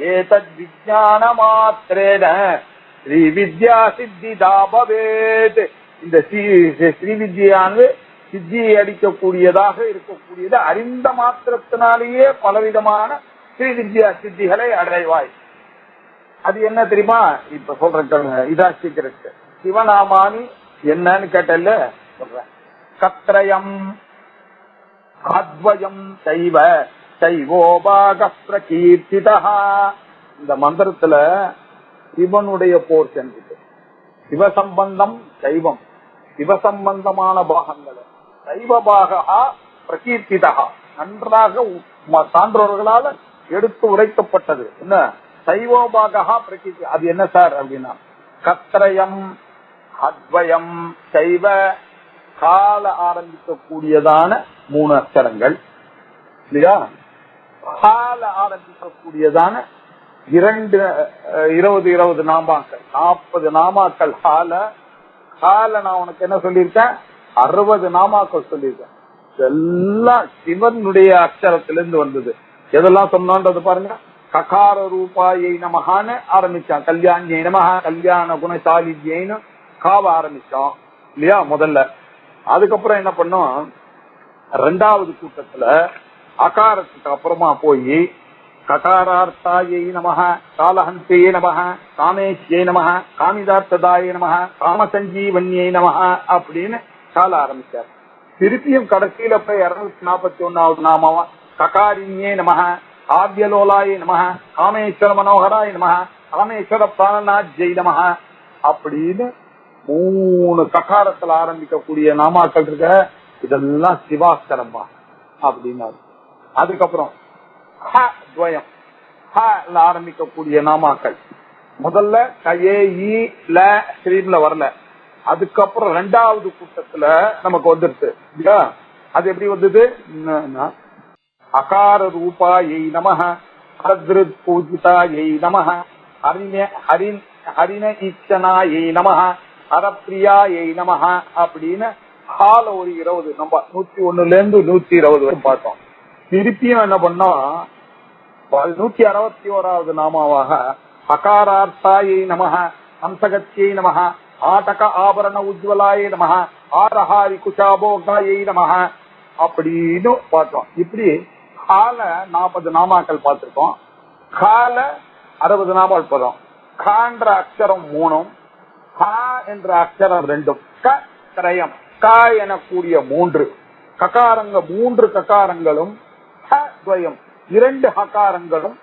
ஏதத் விஞ்ஞான மாத்திரேன ஸ்ரீ வித்யா சித்திதா பவேத். இந்த ஸ்ரீ வித்யானது சித்தியை அடிக்கக்கூடியதாக இருக்கக்கூடியது. அறிந்த மாத்திரத்தினாலேயே பலவிதமான ஸ்ரீ வித்யா சித்திகளை அடைவாய். அது என்ன தெரியுமா? இப்ப சொல்றேன், இதா சீக்கிரம். சிவநாமானி என்னன்னு கேட்டல சொல்றேன். கத்ரயம் அத்வயம் சைவ சைவோபாக பிரகீர்த்திதா. இந்த மந்திரத்துல சிவனுடைய போர்ஷன் இருக்கு. சிவசம்பந்தம் சைவம், சிவசம்பந்தமான பாகங்கள் சைவபாகா பிரகீர்த்திதா, நன்றாக சான்றோர்களால் எடுத்து உரைக்கப்பட்டது. என்ன சைவோபாகா பிரகீர்த்தி? அது என்ன சார் அப்படின்னா, கத்ரயம் அத்வயம் சைவ, கால ஆரம்பிக்கக்கூடியதான 3 அக்ஷரங்கள் இல்லையா, கால ஆரம்பிக்கக்கூடியதான 20 நாமாக்கள், 40 நாமாக்கள். கால நான் உனக்கு என்ன சொல்லியிருக்கேன், 60 நாமாக்கள் சொல்லியிருக்கேன். இதெல்லாம் சிவனுடைய அக்ஷரத்திலிருந்து வந்தது. எதெல்லாம் சொன்னது பாருங்க. ககார ரூபாயை நமகான்னு ஆரம்பிச்சான். கல்யாணியை நமகா, கல்யாண குணசாலிஜைன்னு காவ ஆரம்பிச்சோம் இல்லையா முதல்ல. அதுக்கப்புறம் என்ன பண்ணோம், 2வது கூட்டத்துல அகாரத்துக்கு அப்புறமா போய் ககாரார்த்தாயை நமஹ, காலஹந்தே நமஹ, காமேஷ்யை நமஹ, காமிதார்த்ததாய நமஹ, காமசஞ்சீவன்யை நமஹ அப்படின்னு கால ஆரம்பிச்சார். திருப்பியும் கடைசியில போய் 241வது நாமவா ககாரிண்யே நமஹ, ஆத்யலோலாய நமஹ, காமேஸ்வர மனோகராய நமஹ, காமேஸ்வர பிராணநாத்ஜை நமஹ அப்படின்னு 3 ககாரத்துல ஆரம்பிக்கக்கூடிய நாமாக்கள் இருக்க. இதெல்லாம் சிவாஸ்கரம்பா அப்படின்னாரு. அதுக்கப்புறம் துவயம் ஆரம்பிக்கக்கூடிய நாமாக்கள் முதல்ல கயே ல ஸ்ரீம்ல வரல. அதுக்கப்புறம் 2வது கூட்டத்துல நமக்கு வந்துருச்சு. அது எப்படி வந்தது? அகார ரூபாயை நமஹ, ஹரத்ருத் பூஜிதாயை நமஹ, ஹரிண ஈச்சனாயை நமஹ, ஹரப்பிரியாயை நமஹ அப்படின்னு கால ஒரு 20 நம்ம 101ல இருந்து 120 வரை பார்த்தோம். திருப்பியும் என்ன பண்ணோம், 161வது நாமாவாக அகாரார்த்தாயை நமஹ, ஹம்சகத்யை நமஹ, ஆட்டக ஆபரண உஜ்வலாயை நமஹ, ஆரஹாரி குஷாபோகாயை நமஹ அப்படின்னு பார்த்தோம். இப்படி கால 40 நாமாக்கள் பார்த்திருக்கோம். கால 60 நாமாக்கள் பார்த்தோம். கான்ற அக்ஷரம் 3, கா என்ற அக்ஷரம் 2, கத்ரயம் கா எனக்கூடிய 3 ககாரங்க, 3 ககாரங்களும் துவயம் 2 ஹகாரங்களும்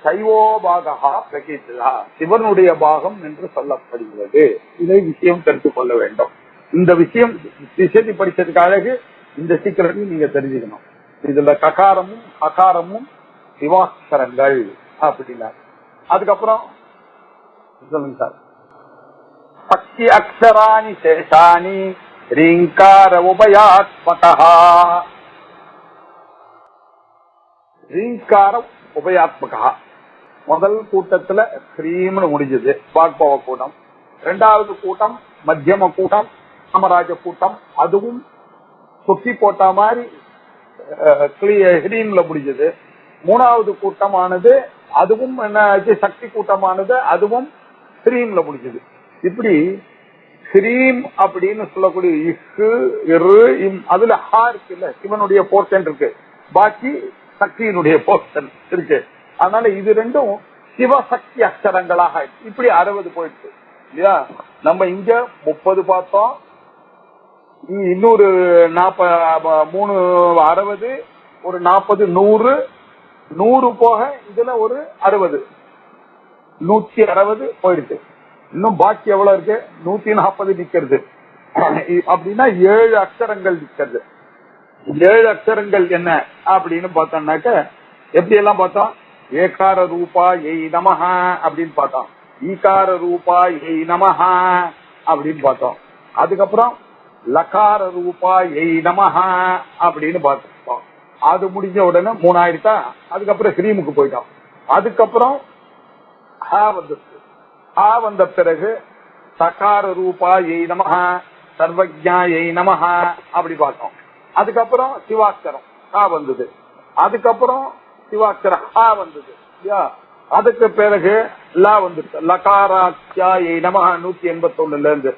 சைவோபாகா பிரகீர்த்திதா, சிவனுடைய பாகம் என்று சொல்லப்படுகிறது. இதை விஷயம் தெரிந்து கொள்ள வேண்டும். இந்த விஷயத்தை படிச்சதுக்காக இந்த சீக்கிரம் நீங்க தெரிஞ்சுக்கணும். இதுல ககாரமும் ஹகாரமும் சிவாட்சரங்கள் அப்படின்னா. அதுக்கப்புறம் சொல்லுங்க சார். பக்தி அக்ஷராணி சேஷாணி ரீங்கார உபயாத்மகா. ரீங்கார உபயாத்மகா முதல் கூட்டத்துல ஸ்ரீம்னு முடிஞ்சது, வாக்பவ கூட்டம். 2வது கூட்டம் மத்தியம கூட்டம், காமராஜ கூட்டம். அதுவும் சுத்தி போட்ட மாதிரி ஹிரீன்ல முடிஞ்சது. 3வது கூட்டமானது அதுவும் என்ன சக்தி கூட்டமானது, அதுவும் ஸ்ரீம்ல முடிஞ்சது. இப்படி ஸ்ரீம் அப்படின்னு சொல்லக்கூடிய இஹு இரு இம், அதுல ஹா இருக்கு இல்ல, சிவனுடைய போர்ஷன் இருக்கு, பாக்கி சக்தியினுடைய போர்ஷன் இருக்கு. அதனால இது 2ம் சிவசக்தி அக்ஷரங்களாக இப்படி 60 போயிடுச்சு இல்லையா. நம்ம இங்க 30 பார்த்தோம், இன்னொரு 3 60, ஒரு 40 100, 100 போக இதுல ஒரு 60, 160 போயிடுச்சு. இன்னும் பாக்கி எவ்வளவு இருக்கு? 140 நிக்கிறது. அப்படின்னா 7 அக்ஷரங்கள் நிக்கிறது. 7 அக்ஷரங்கள் என்ன அப்படின்னு பார்த்தோம்னாக்க எப்படி எல்லாம் பார்த்தோம். ஏகார ரூபா எய் நமஹ அப்படின்னு பார்த்தோம், ஈகார ரூபா எய் நமஹ அப்படின்னு பார்த்தோம். அதுக்கப்புறம் லகார ரூபா எய் நமஹ அப்படின்னு பார்த்தோம். அது முடிஞ்ச உடனே 3 ஆயிடுச்சா. அதுக்கப்புறம் ஸ்ரீமுக்கு போயிட்டோம். அதுக்கப்புறம் ஹ வந்துச்சு. ஹ வந்த பிறகு சகார ரூபா எய் நமஹ, சர்வஜ்ஞாயை நமஹ அப்படி பார்த்தோம். அதுக்கப்புறம் சிவாட்சரம் ஹ வந்தது. அதுக்கப்புறம் சிவாட்சர ஹ வந்தது. அதுக்கு பிறகு லா வந்துருச்சு, லகாராட்சியாயை நமஹ 181 இருந்து.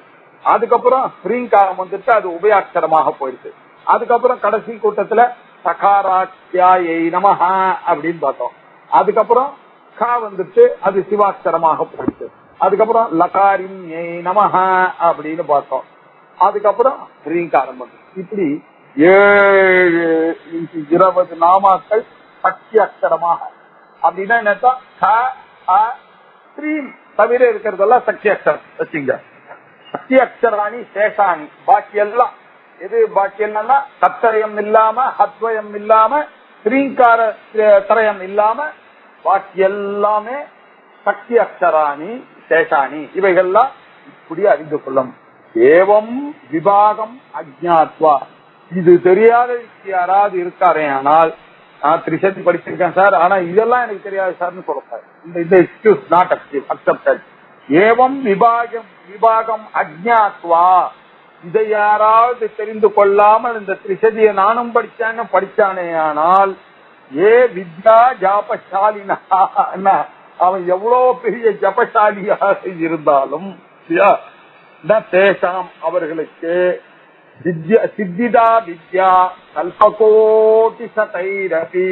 அதுக்கப்புறம் ஸ்ரீங்காரம் வந்துட்டு அது உபயாட்சரமாக போயிடுச்சு. அதுக்கப்புறம் கடைசி கூட்டத்துல சகாராட்சியாயை நமஹ அப்படின்னு பார்த்தோம். அதுக்கப்புறம் கா வந்துட்டு அது சிவாட்சரமாக போயிடுச்சு. அதுக்கப்புறம் லகாரிண்யை நமஹ அப்படின்னு பார்த்தோம். அதுக்கப்புறம் ஸ்ரீங்காரம் வந்து இப்படி 7 நாமாக்கள் சக்தி அக்ஷரமாக. அப்படின்னா என்னன்னா ஸ்ரீம் தவிர இருக்கிறதெல்லாம் சக்தி அக்ஷரம் வச்சுங்க. சக்தி அக்ஷராணி சேஷாணி பாக்கி எல்லாம் எது பாக்கி என்னன்னா தத்தரயம் இல்லாம ஹத்வயம் இல்லாம ஸ்ரீங்கார தரயம் இல்லாம பாக்கி எல்லாமே சக்தி அக்ஷராணி சேஷாணி இவைகள்லாம் இப்படி அறிந்து கொள்ளும். ஏவம் விபாகம் அஜ்ஞாத்வா, இது தெரியாத யாராவது இருக்காரே ஆனால், நான் திரிசதி படிச்சிருக்கேன் சார் ஆனா இதெல்லாம் எனக்கு தெரியாது சார்னு சொல்றாரு. இந்த எக்ஸ்கியூஸ் நாட் அக்செப்டட். ஏவம் விபாகம் அஜ்ஞாத்வா, இதை யாராவது தெரிந்து கொள்ளாமல் இந்த திரிசதியை நானும் படிச்சானே ஆனால், ஏ வித்யா ஜாபசாலினா, அவன் எவ்வளவு பெரிய ஜபசாலியாக இருந்தாலும் தேசாம் அவர்களுக்கு சித்திதா வித்யா கல்பகோட்டி சதைரபி,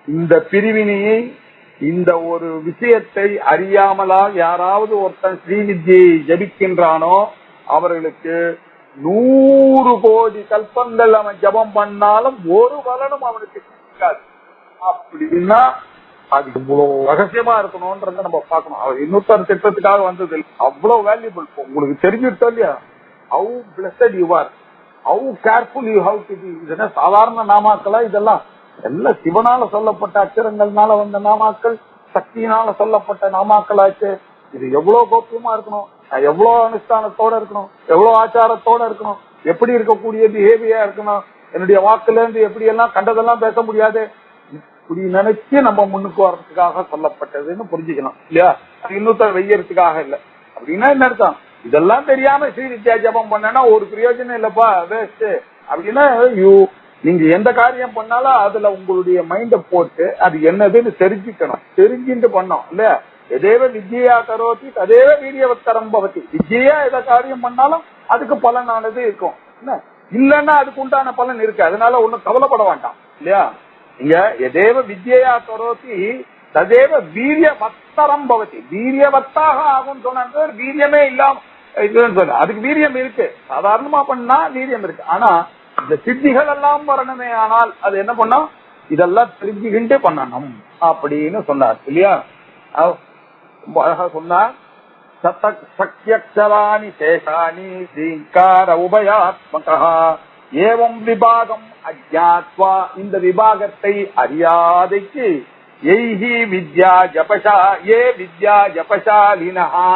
இந்த பிரிவினையை இந்த ஒரு விஷயத்தை அறியாமலா யாராவது ஒருத்தன் ஸ்ரீவித்யை ஜபிக்கின்றானோ அவர்களுக்கு 100 கோடி கல்பங்கள் அவன் ஜபம் பண்ணாலும் ஒரு பலனும் அவனுக்கு கிடைக்காது. அப்படின்னா அது இவ்வளவு ரகசியமா இருக்கணும்ன்றத நம்ம பார்க்கணும். அவர் இன்னொருத்தர் திட்டத்துக்காக வந்தது அவ்வளவு வேல்யூபிள். உங்களுக்கு தெரிஞ்சுட்டோம் இல்லையா how blessed you are, how careful you have to be. இதெல்லாம் சாதாரண நாமாக்களா, இதெல்லாம் எல்லாம் சிவனால சொல்லப்பட்ட அச்சரங்கள்னால வந்த நாமாக்கள், சக்தியினால சொல்லப்பட்ட நாமாக்களாச்சு. இது எவ்வளவு கோப்பியமா இருக்கணும், எவ்வளவு அனுஷ்டானத்தோட இருக்கணும், எவ்வளவு ஆச்சாரத்தோட இருக்கணும், எப்படி இருக்கக்கூடிய பிஹேவியரா இருக்கணும், என்னுடைய வாக்குல இருந்து எப்படி எல்லாம் கண்டதெல்லாம் பேச முடியாது. இப்படி நினைச்சு நம்ம முன்னுக்கு வர்றதுக்காக சொல்லப்பட்டதுன்னு புரிஞ்சுக்கணும் இல்லையா. இன்னொருத்தர் வெய்யறதுக்காக இல்ல. அப்படின்னா என்ன அர்த்தம், இதெல்லாம் தெரியாம ஸ்ரீவித்யா ஜபம் பண்ணனா ஒரு பிரயோஜனம் இல்லப்பா, வேஸ்ட். அப்படின்னா நீங்க எந்த காரியம் பண்ணாலும் அதுல உங்களுடைய மைண்ட போட்டு அது என்னதுன்னு தெரிஞ்சுக்கணும். தெரிஞ்சுட்டு பண்ணோம் இல்லையா. எதேவ வித்யா கரோதி ததேவ வீரியவத்தரம் பவதி. வித்யா எதை காரியம் பண்ணாலும் அதுக்கு பலனானது இருக்கும். இல்லன்னா அதுக்கு உண்டான பலன் இருக்கு. அதனால ஒண்ணும் கவலைப்பட வேண்டாம் இல்லையா. இங்க எதேவ வித்யா கரோதி ததேவ வீரியவத்தரம் பவதி. வீரியவத்தாக ஆகும் சொன்ன வீரியமே இல்லாம அதுக்கு வீரியம் இருக்கு. சாதாரணமா பண்ணா வீரியம் இருக்கு. ஆனா இந்த சித்திகள் எல்லாம் வரணுமே ஆனால் அது என்ன பண்ணா இதெல்லாம் தெரிஞ்சுக்கிட்டு பண்ணணும் அப்படின்னு சொன்னார் இல்லையா. சொன்னார் சத்யக்ஷராணி சேஷாணி ஸ்ரீங்கார உபயாத்மகா ஏவம் விபாகம் அஜ்ஞாத்வா, இந்த விபாகத்தை அறியாதைக்கு எய்ஹி வித்யா ஜபஷா ஏ வித்யா ஜபசாலினஹா,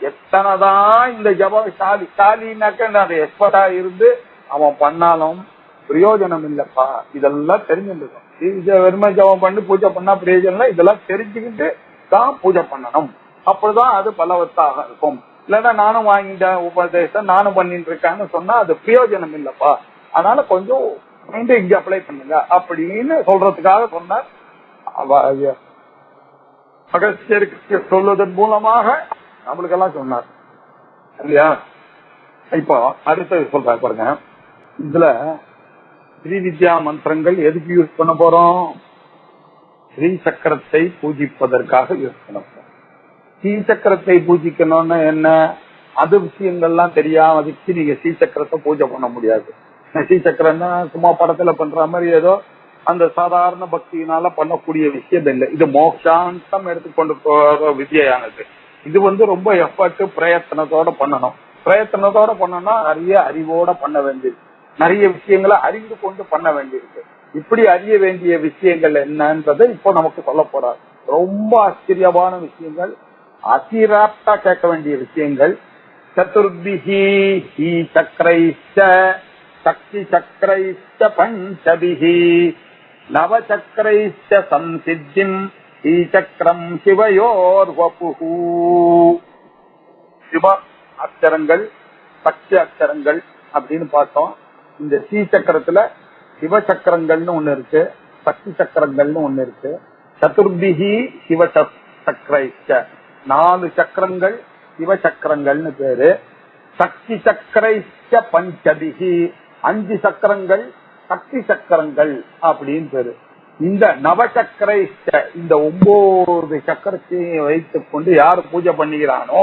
எத்தனைதான் இந்த ஜபசாலினாக்க எக்ஸ்பர்ட்டா இருந்து அவன் பண்ணாலும் பிரயோஜனம் இல்லப்பா. இதெல்லாம் தெரிஞ்சுருக்கும். வெறுமை ஜபம் பண்ணி பூஜை பண்ணா பிரயோஜனம், இதெல்லாம் தெரிஞ்சுக்கிட்டு தான் பூஜை பண்ணணும். அப்பதான் அது பலவத்தாக இருக்கும். இல்லன்னா நானும் வாங்கிட்டேன் உபதேசம் நானும் பண்ணிட்டு இருக்கேன்னு சொன்னா அது பிரயோஜனம் இல்லப்பா. அதனால கொஞ்சம் இங்க அப்ளை பண்ணுங்க அப்படின்னு சொல்றதுக்காக சொன்னார். அகஸ்தியருக்கு சொல்வதன் மூலமாக நம்மளுக்கெல்லாம் சொன்னார் இல்லையா. இப்போ அடுத்தது சொல்றாரு பாருங்க. இதுல ஸ்ரீவித்யா மந்திரங்கள் எதுக்கு யூஸ் பண்ண போறோம்? ஸ்ரீ சக்கரத்தை பூஜிப்பதற்காக யூஸ் பண்ண போறோம். ஸ்ரீ சக்கரத்தை பூஜிக்கணும்னு என்ன, அது விஷயங்கள்லாம் தெரியாம அதுக்கு நீங்க ஸ்ரீ சக்கரத்தை பூஜை பண்ண முடியாது. ஸ்ரீ சக்கரம்னா சும்மா படத்துல பண்ற மாதிரி ஏதோ அந்த சாதாரண பக்தியினால பண்ணக்கூடிய விஷயம் இல்லை. இது மோக்ஷாந்தம் எடுத்துக்கொண்டு போற வித்யானது. இது ரொம்ப எஃபர்ட் பிரயத்தனத்தோட பண்ணணும். பிரயத்தனத்தோட பண்ணனா நிறைய அறிவோட பண்ண வேண்டியது, நிறைய விஷயங்களை அறிந்து கொண்டு பண்ண வேண்டியிருக்கு. இப்படி அறிய வேண்டிய விஷயங்கள் என்னன்றதை இப்போ நமக்கு சொல்ல போறார். ரொம்ப ஆச்சரியமான விஷயங்கள், அதிராப்டா கேட்க வேண்டிய விஷயங்கள். சதுர்பிஹி ஹி சக்கரைச்ச சக்தி சக்கரைச்ச பஞ்சபிஹி நவசக்கரைச்ச சம்சித்திம் ஹி சக்கரம் சிவயோர் வபுஹு. சிவ அக்ஷரங்கள் சக்தி அக்ஷரங்கள் அப்படின்னு பார்த்தோம். இந்த ஸ்ரீ சக்கரத்துல சிவ சக்கரங்கள்னு ஒண்ணு இருக்கு, சக்தி சக்கரங்கள்னு ஒண்ணு இருக்கு. சதுர்பிஹி சிவ சக்கரைச்ச 4 சக்கரங்கள் சிவ சக்கரங்கள்னு பேரு. சக்தி சக்கரைச்ச பஞ்சபிகி 5 சக்கரங்கள் சக்தி சக்கரங்கள் அப்படின்னு பேரு. இந்த நவசக்கரைச்ச இந்த 9 சக்கரத்தையும் வைத்துக் கொண்டு யார் பூஜை பண்ணுகிறானோ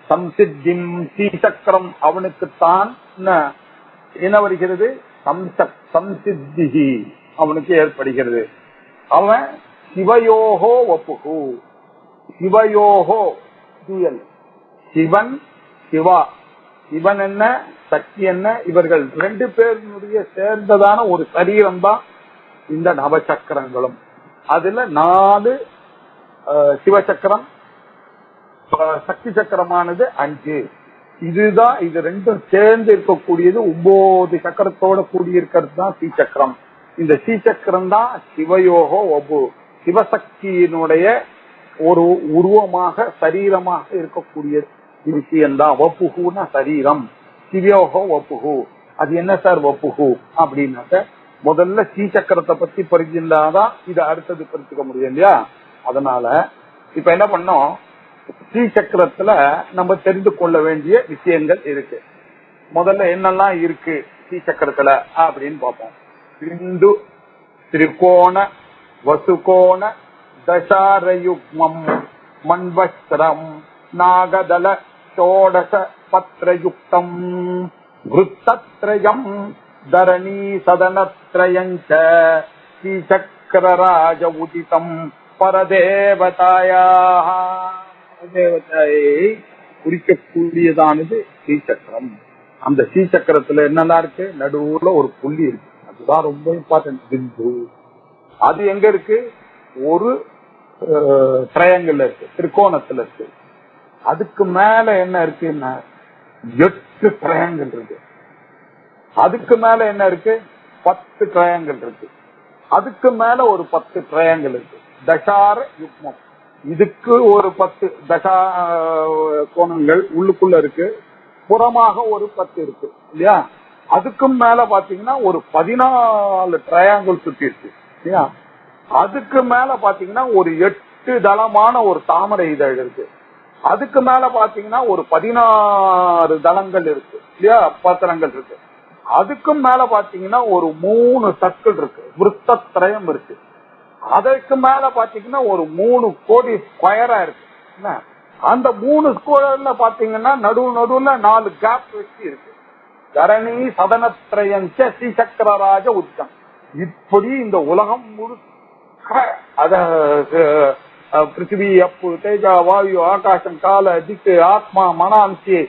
சம்சித்திம் ஸ்ரீசக்கரம் அவனுக்குத்தான் என்ன வருகிறது, சம்சித்தி அவனுக்கு ஏற்படுகிறது. அவன் சிவயோகோ வப்புகு, சிவயோகோ துயல், சிவன் சிவா, சிவன் என்ன சக்தி என்ன, இவர்கள் 2 பேருடைய சேர்ந்ததான ஒரு சரீரம் தான் இந்த நவசக்கரங்களும். அதுல 4 சிவசக்கரம், சக்தி சக்கரமானது 5. இதுதான், இது 2 சேர்ந்து இருக்கக்கூடியது 9 சக்கரத்தோட கூடியிருக்கிறது தான் ஸ்ரீசக்கரம். இந்த ஸ்ரீசக்கரம் தான் சிவயோகோ வபு, சிவசக்தியினுடைய ஒரு உருவமாக சரீரமாக இருக்கக்கூடிய விஷயம்தான். வப்புகுனா சரீரம், சிவயோகோ வப்புகு. அது என்ன சார் வப்புகு அப்படின்னாக்க, முதல்ல ஸ்ரீசக்கரத்தை பத்தி பரிஞ்சிருந்தாதான் இது அடுத்தது பரிச்சுக்க முடியும் இல்லையா. அதனால இப்ப என்ன பண்ணோம், ஸ்ரீசக்கரத்துல நம்ம தெரிந்து கொள்ள வேண்டிய விஷயங்கள் இருக்கு. முதல்ல என்னெல்லாம் இருக்கு ஸ்ரீசக்கரத்துல அப்படின்னு பார்ப்போம். பிந்து திரிகோண வசுகோண தசாரயுக்மம் மண்வஸ்திரம் நாகதல ஷோடச பத்ரயுக்தம் விருத்தத்ரயம் தரணி சதனத்ரயஞ்ச ஸ்ரீசக்கரராஜ உதிதம் பரதேவதாயாக, பரதேவதையை குறிக்கக்கூடியதானது ஸ்ரீசக்கரம். அந்த ஸ்ரீசக்கரத்துல என்னெல்லாம் இருக்கு, நடுவுல ஒரு புள்ளி இருக்கு, அதுதான் ரொம்ப இம்பார்ட்டன்ட், பிந்து. அது எங்க இருக்கு, ஒரு ட்ரையாங்கிள் இருக்கு, திரிகோணத்துல இருக்கு. அதுக்கு மேல என்ன இருக்குன்னா 8 ட்ரையாங்கிள் இருக்கு. அதுக்கு மேல என்ன இருக்கு, 10 ட்ரையாங்கிள் இருக்கு. அதுக்கு மேல ஒரு 10 ட்ரையாங்கிள் இருக்கு. தசார யுக்மம், இதுக்கு ஒரு 10 தசா கோணங்கள் உள்ளுக்குள்ள இருக்கு, புறமாக ஒரு 10 இருக்கு இல்லையா. அதுக்கும் மேல பாத்தீங்கன்னா ஒரு 14 ட்ரையாங்கிள் சுத்தி இருக்கு இல்லையா. அதுக்கு மேல பாத்தீங்கன்னா ஒரு 8 தளமான ஒரு தாமரை இதழ் இருக்கு. அதுக்கு மேல பாத்தீங்கன்னா ஒரு 16 தளங்கள் இருக்கு இல்லையா, பத்திரங்கள் இருக்கு. அதுக்கும் மேல பாத்தீங்கன்னா ஒரு 3 சர்க்கிள் இருக்கு, விருத்தத்ரயம் இருக்கு. அதற்கு மேல பாத்தீங்கன்னா ஒரு 3 கோடி ஸ்கொயரா இருக்கு. அந்த 3 ஸ்கொயர்ல பாத்தீங்கன்னா நடுவுல 4 கேப் வச்சு இருக்கு. தரணி சதனத்ரயஞ்ச ஸ்ரீசக்கரராஜ உச்சம். இப்படி இந்த உலகம் முழுக்க அத பிருத்திவி அப்பு தேஜா வாயு ஆகாசம் கால திக்கு ஆத்மா மனாம்சி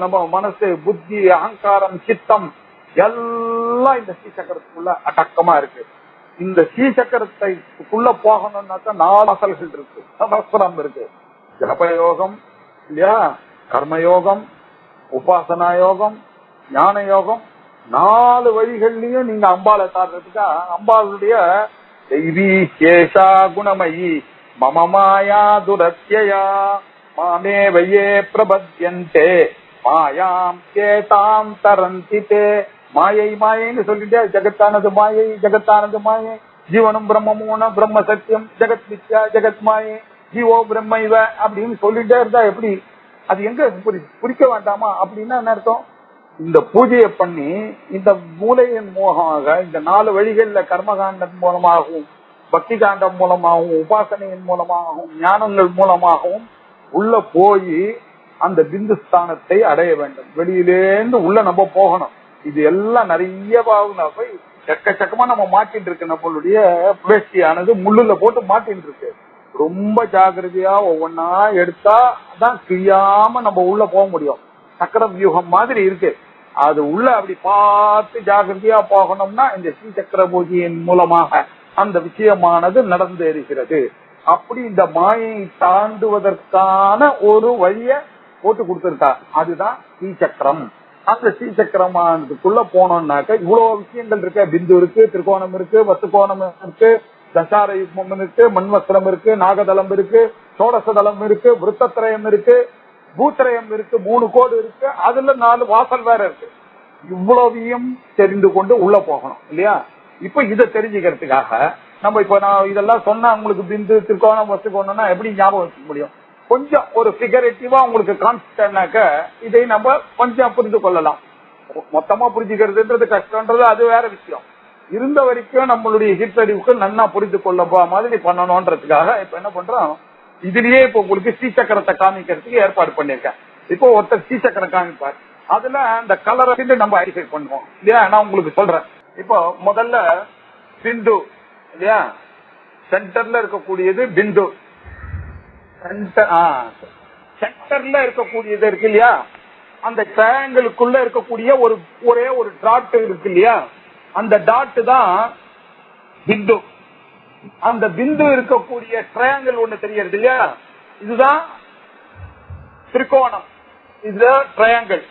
நம்ம மனசு புத்தி அகங்காரம் சித்தம் எல்லாம் இந்த ஸ்ரீசக்கரத்துக்குள்ள அடக்கமா இருக்கு. இந்த ஸ்ரீசக்கரத்துக்குள்ள போகணும்னாக்கா 4 அசல்கள் இருக்கு, சமஸ்திரம் இருக்கு. ஜபயோகம் இல்லையா, கர்மயோகம், உபாசனா யோகம், ஞான யோகம். 4 வழிகள்லயும் நீங்க அம்பாளை தாடுறதுக்கா அம்பாளுடைய தெய்வீ சேஷா குணமயி மம மாயா துரத்யா மாமே வையே பிரபத்யந்தே மாயாம் கேதாம் தரந்திதே. மாயை மாயைன்னு சொல்லிட்டே ஜெகத்தானது மாயை, ஜெகத்தானது மாயை, ஜீவனும் பிரம்மமுன பிரம்ம சத்தியம், ஜெகத் மித்யா ஜெகத் மாயை, ஜீவோ பிரம்ம இவ அப்படின்னு சொல்லிட்டே இருந்தா எப்படி, அது எங்க புரிக்க வேண்டாமா அப்படின்னா என்ன அர்த்தம். இந்த பூஜையை பண்ணி இந்த மூலையின் மூலமாக இந்த 4 வழிகள்ல கர்மகாண்டம் மூலமாகவும் பக்தி காண்டம் மூலமாகவும் உபாசனையின் மூலமாகவும் ஞானங்கள் மூலமாகவும் உள்ள போய் அந்த பிந்து ஸ்தானத்தை அடைய வேண்டும். வெளியிலேந்து உள்ள நம்ம போகணும். இது எல்லாம் நிறைய போய் எக்கச்சக்கமா நம்ம மாட்டிட்டு இருக்கு. நம்மளுடைய புரட்சியானது முள்ளுல போட்டு மாட்டின்னு இருக்கு. ரொம்ப ஜாகிரதையா ஒவ்வொன்னா எடுத்தா தான் கிழியாம நம்ம உள்ள போக முடியும். சக்கர வியூகம் மாதிரி இருக்கு. அது உள்ள அப்படி பார்த்து ஜாகிரதையா போகணும்னா இந்த ஸ்ரீசக்கர பூஜையின் மூலமாக அந்த விஷயமானது நடந்தேறுகிறது. அப்படி இந்த மாயை தாண்டுவதற்கான ஒரு வழிய போட்டு கொடுத்திருக்கா, அதுதான் ஸ்ரீசக்கரம். அந்த ஸ்ரீசக்கரமானதுக்குள்ள போனோம்னாக்க இவ்வளவு விஷயங்கள் இருக்கு. பிந்து இருக்கு, திரிகோணம் இருக்கு, வசுகோணம் இருக்கு, தசார யுக்மம் இருக்கு, மண்வஸ்திரம் இருக்கு, நாகதளம் இருக்கு, சோடசதளம் இருக்கு, விருத்தத்ரயம் இருக்கு, பூத்திரயம் இருக்கு, 3 கோடு இருக்கு, அதுல 4 வாசல் வேற இருக்கு. இவ்வளவையும் தெரிந்து கொண்டு உள்ள போகணும் இல்லையா. இப்ப இதை தெரிஞ்சுக்கிறதுக்காக நம்ம இப்ப நான் இதெல்லாம் சொன்னா உங்களுக்கு பிந்து திருக்கோணம் வச்சுக்கோணும்னா எப்படி ஞாபகம் வச்சுக்க முடியும்? கொஞ்சம் ஒரு ஃபிகரேட்டிவா உங்களுக்கு கான்ஸ்டன்ட்னாக்க இதை நம்ம கொஞ்சம் புரிந்து கொள்ளலாம். மொத்தமா புரிஞ்சுக்கிறதுன்றது கஷ்டம்ன்றது அது வேற விஷயம். இருந்த வரைக்கும் நம்மளுடைய ஹிட்டறிவுக்கு நன்னா புரிந்து கொள்ள மாதிரி பண்ணணும்ன்றதுக்காக இப்ப என்ன பண்றோம், இதுலயே இப்ப உங்களுக்கு ஸ்ரீசக்கரத்தை காமிக்கிறதுக்கு ஏற்பாடு பண்ணிருக்கேன். இப்போ ஒருத்தர் ஸ்ரீசக்கரம் காமிப்பார், அதுல அந்த கலரை நம்ம ஐடென்டிஃபை பண்ணுவோம் இல்லையா? நான் உங்களுக்கு சொல்றேன். இப்போ முதல்ல பிந்து இல்லையா, சென்டர்ல இருக்கக்கூடியது பிந்து. சென்டர்ல இருக்கக்கூடியது இருக்கு இல்லையா, அந்த ட்ரையாங்கிளுக்குள்ள இருக்கக்கூடிய ஒரே ஒரு டாட் இருக்கு இல்லையா, அந்த டாட் தான் பிந்து. அந்த பிந்து இருக்கக்கூடிய ட்ரையாங்கிள் ஒண்ணு தெரியுது இல்லையா, இதுதான் திரிகோணம், இது ட்ரையாங்கிள்.